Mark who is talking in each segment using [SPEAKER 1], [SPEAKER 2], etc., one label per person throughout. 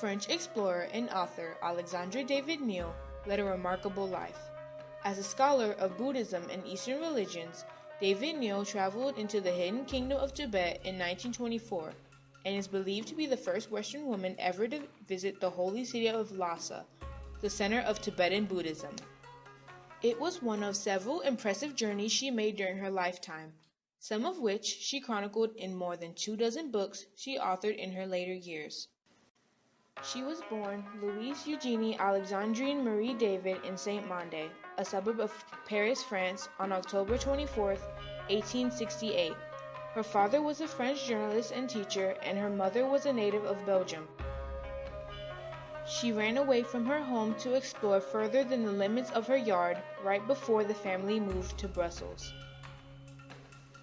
[SPEAKER 1] French explorer and author Alexandra David-Neel led a remarkable life. As a scholar of Buddhism and Eastern religions, David-Neel traveled into the hidden kingdom of Tibet in 1924 and is believed to be the first Western woman ever to visit the holy city of Lhasa, the center of Tibetan Buddhism. It was one of several impressive journeys she made during her lifetime, some of which she chronicled in more than 24 books she authored in her later years. She was born Louise Eugenie Alexandrine Marie David in Saint-Mandé, a suburb of Paris, France, on October 24, 1868. Her father was a French journalist and teacher, and her mother was a native of Belgium. She ran away from her home to explore further than the limits of her yard right before the family moved to Brussels.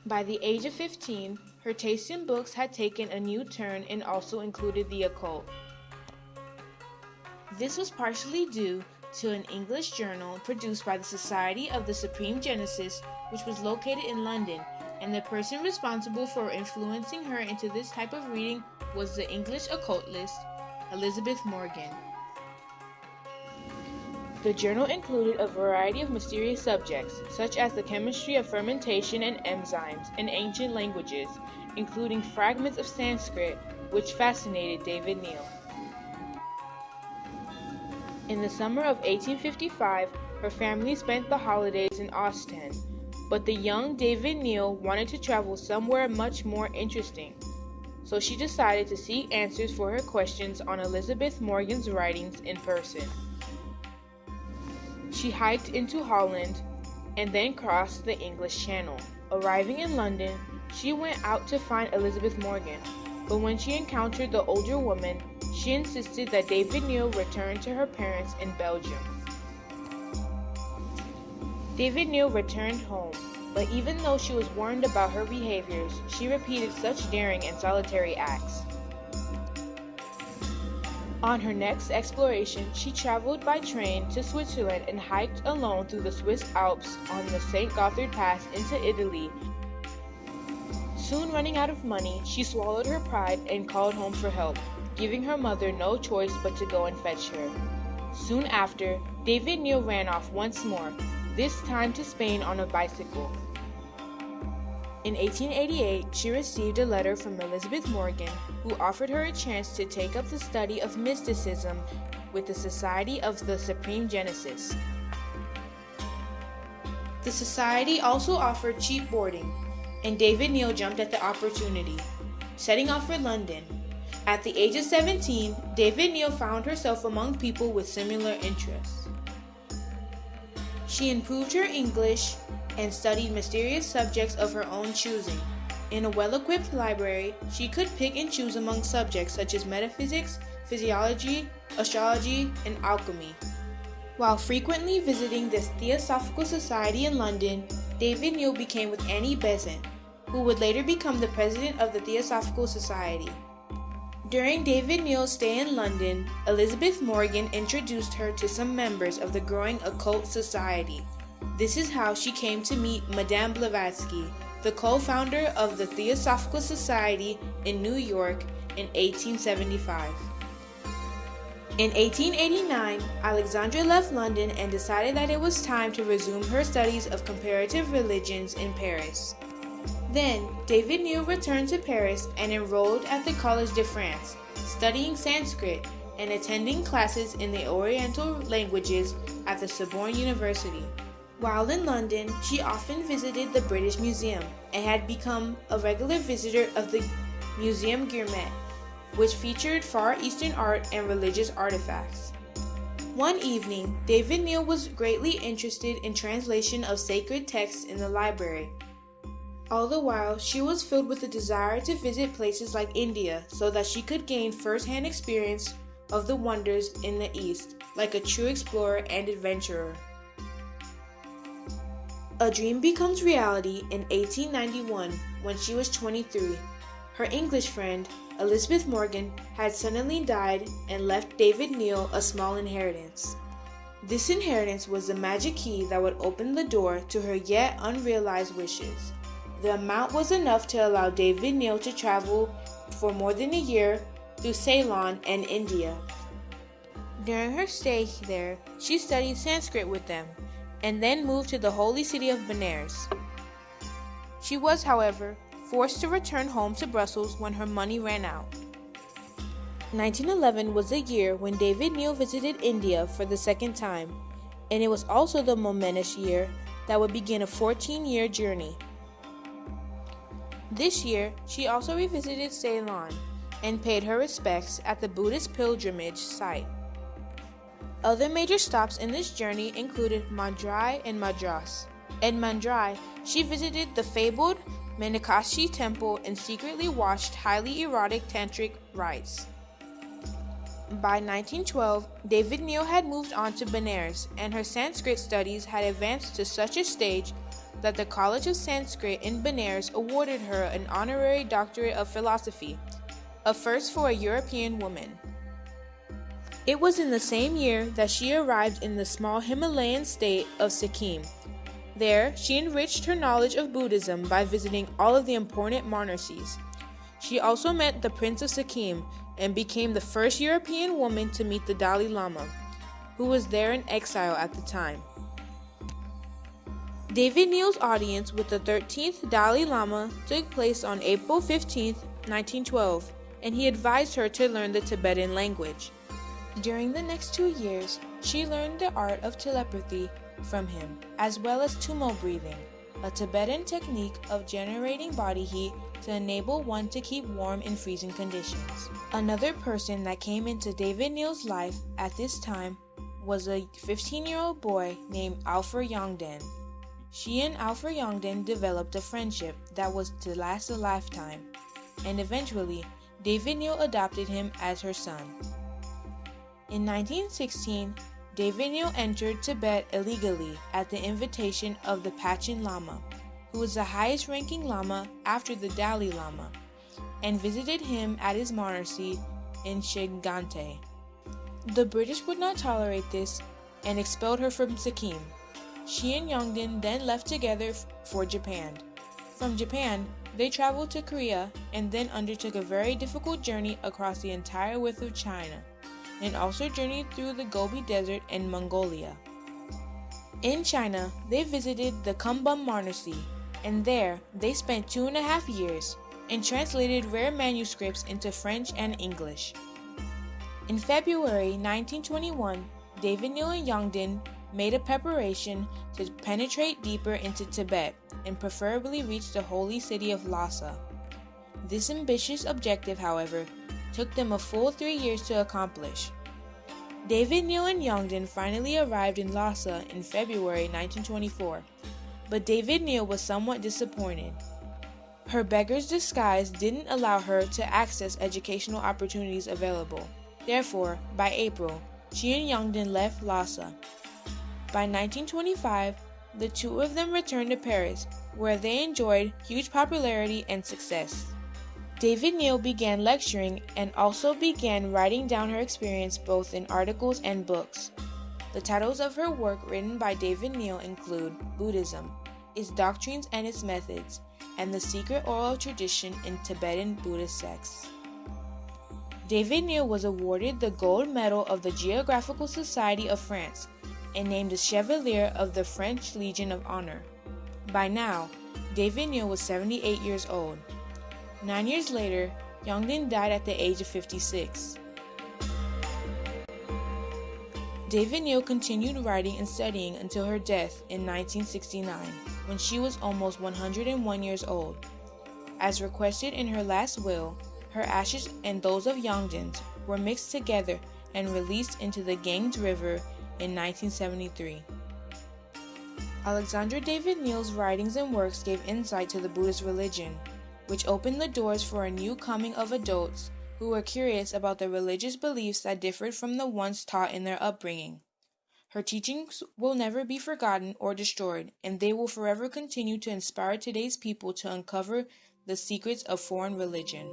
[SPEAKER 1] By the age of 15, her taste in books had taken a new turn and also included the occult. This was partially due to an English journal produced by the Society of the Supreme Genesis, which was located in London, and the person responsible for influencing her into this type of reading was the English occultist Elizabeth Morgan. The journal included a variety of mysterious subjects, such as the chemistry of fermentation and enzymes in ancient languages, including fragments of Sanskrit, which fascinated David-Neel. In the summer of 1855, her family spent the holidays in Ostend, but the young David-Neel wanted to travel somewhere much more interesting, so she decided to seek answers for her questions on Elizabeth Morgan's writings in person. She hiked into Holland and then crossed the English Channel. Arriving in London, she went out to find Elizabeth Morgan, but when she encountered the older woman, she insisted that David-Neel return to her parents in Belgium. David-Neel returned home, but even though she was warned about her behaviors, she repeated such daring and solitary acts. On her next exploration, she traveled by train to Switzerland and hiked alone through the Swiss Alps on the St. Gothard Pass into Italy. Soon running out of money, she swallowed her pride and called home for help, giving her mother no choice but to go and fetch her. Soon after, David-Neel ran off once more, this time to Spain on a bicycle. In 1888, she received a letter from Elizabeth Morgan, who offered her a chance to take up the study of mysticism with the Society of the Supreme Genesis. The society also offered cheap boarding, and David-Neel jumped at the opportunity, setting off for London. At the age of 17, David-Neel found herself among people with similar interests. She improved her English and studied mysterious subjects of her own choosing. In a well-equipped library, she could pick and choose among subjects such as metaphysics, physiology, astrology, and alchemy. While frequently visiting the Theosophical Society in London, David-Neel became with Annie Besant, who would later become the president of the Theosophical Society. During David-Neel's stay in London, Elizabeth Morgan introduced her to some members of the growing occult society. This is how she came to meet Madame Blavatsky, the co-founder of the Theosophical Society in New York in 1875. In 1889, Alexandra left London and decided that it was time to resume her studies of comparative religions in Paris. Then, David-Neel returned to Paris and enrolled at the Collège de France, studying Sanskrit and attending classes in the Oriental languages at the Sorbonne University. While in London, she often visited the British Museum and had become a regular visitor of the Museum Gourmet, which featured Far Eastern art and religious artifacts. One evening, David-Neel was greatly interested in translation of sacred texts in the library. All the while, she was filled with a desire to visit places like India so that she could gain first-hand experience of the wonders in the East, like a true explorer and adventurer. A dream becomes reality in 1891 when she was 23. Her English friend, Elizabeth Morgan, had suddenly died and left David-Neel a small inheritance. This inheritance was the magic key that would open the door to her yet unrealized wishes. The amount was enough to allow David-Neel to travel for more than a year through Ceylon and India. During her stay there, she studied Sanskrit with them, and then moved to the holy city of Benares. She was, however, forced to return home to Brussels when her money ran out. 1911 was the year when David-Neel visited India for the second time, and it was also the momentous year that would begin a 14-year journey. This year, she also revisited Ceylon and paid her respects at the Buddhist pilgrimage site. Other major stops in this journey included Madurai and Madras. In Madurai, she visited the fabled Meenakshi temple and secretly watched highly erotic tantric rites. By 1912, David-Neel had moved on to Benares, and her Sanskrit studies had advanced to such a stage that the College of Sanskrit in Benares awarded her an honorary doctorate of philosophy, a first for a European woman. It was in the same year that she arrived in the small Himalayan state of Sikkim. There, she enriched her knowledge of Buddhism by visiting all of the important monarchies. She also met the Prince of Sikkim and became the first European woman to meet the Dalai Lama, who was there in exile at the time. David-Neel's audience with the 13th Dalai Lama took place on April 15, 1912, and he advised her to learn the Tibetan language. During the next 2 years, she learned the art of telepathy from him, as well as tumo breathing, a Tibetan technique of generating body heat to enable one to keep warm in freezing conditions. Another person that came into David-Neel's life at this time was a 15-year-old boy named Alfred Yongden. She and Alfred Yongden developed a friendship that was to last a lifetime, and eventually, David-Neel adopted him as her son. In 1916, David-Neel entered Tibet illegally at the invitation of the Pachin Lama, who was the highest-ranking Lama after the Dalai Lama, and visited him at his monastery in Shigante. The British would not tolerate this and expelled her from Sikkim. She and Yongden then left together for Japan. From Japan, they traveled to Korea and then undertook a very difficult journey across the entire width of China, and also journeyed through the Gobi Desert and Mongolia. In China, they visited the Kumbum Monastery, and there they spent 2.5 years and translated rare manuscripts into French and English. In February 1921, David-Neel and Yongden made a preparation to penetrate deeper into Tibet and preferably reach the holy city of Lhasa. This ambitious objective, however, took them a full 3 years to accomplish. David-Neel and Yongden finally arrived in Lhasa in February 1924, but David-Neel was somewhat disappointed. Her beggar's disguise didn't allow her to access educational opportunities available. Therefore, by April, she and Yongden left Lhasa. By 1925, the two of them returned to Paris, where they enjoyed huge popularity and success. David-Neel began lecturing and also began writing down her experience both in articles and books. The titles of her work written by David-Neel include Buddhism, Its Doctrines and Its Methods, and The Secret Oral Tradition in Tibetan Buddhist Sects. David-Neel was awarded the Gold Medal of the Geographical Society of France and named a Chevalier of the French Legion of Honor. By now, David-Neel was 78 years old. 9 years later, Yongden died at the age of 56. David-Neel continued writing and studying until her death in 1969, when she was almost 101 years old. As requested in her last will, her ashes and those of Yongden's were mixed together and released into the Ganges River in 1973. Alexandra David-Neel's writings and works gave insight to the Buddhist religion, which opened the doors for a new coming of adults who were curious about the religious beliefs that differed from the ones taught in their upbringing. Her teachings will never be forgotten or destroyed, and they will forever continue to inspire today's people to uncover the secrets of foreign religion.